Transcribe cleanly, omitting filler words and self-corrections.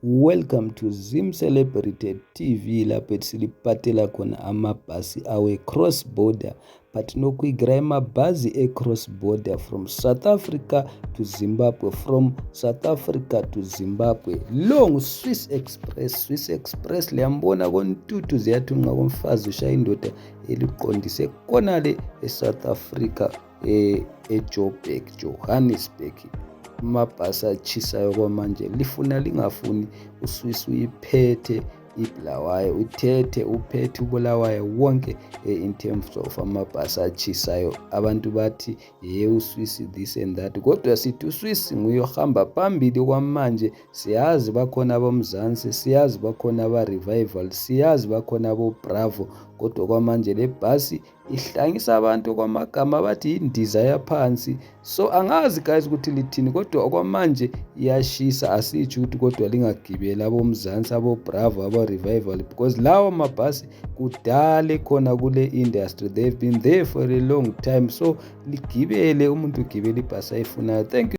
Welcome to Zim Celebrated TV lapho siliphatela khona amabhasi awe cross border but nokwigira amabhasi cross border from South Africa to Zimbabwe, from South Africa to Zimbabwe. Long Swiss Express liyambona kontuthu ziyathunqa komfazi ushaya indoda eliqondise konale eSouth Africa Johannesburg. Amabhasi atshisayo kwamanje lifuna lingafuni uSwiss uyiphethe iBulawayo uphethe uBulawayo wonke in terms of amabhasi atshisayo. Abantu bathi uSwiss this and that, kodwa sithi uSwiss nguye ohamba phambili kwamanje. Siyazi bakhona abomzansi, siyazi bakhona aba-Revival, siyazi bakhona abo-Bravo, kodwa kwamanje le bhasi ihlangisa abantu kwamagama bathi indiza yaphansi. So angazi guys ukuthi lithini, kodwa kwamanje iyashisa. Asitsho ukuthi kodwa lingagibeli abomzansi, abo-Bravo, abo-Revival, because lawo mabhasi kudala khona kule industry, they've been there for a long time. So ligibele, umuntu ugibele ibhasi ayifunayo. Thank you.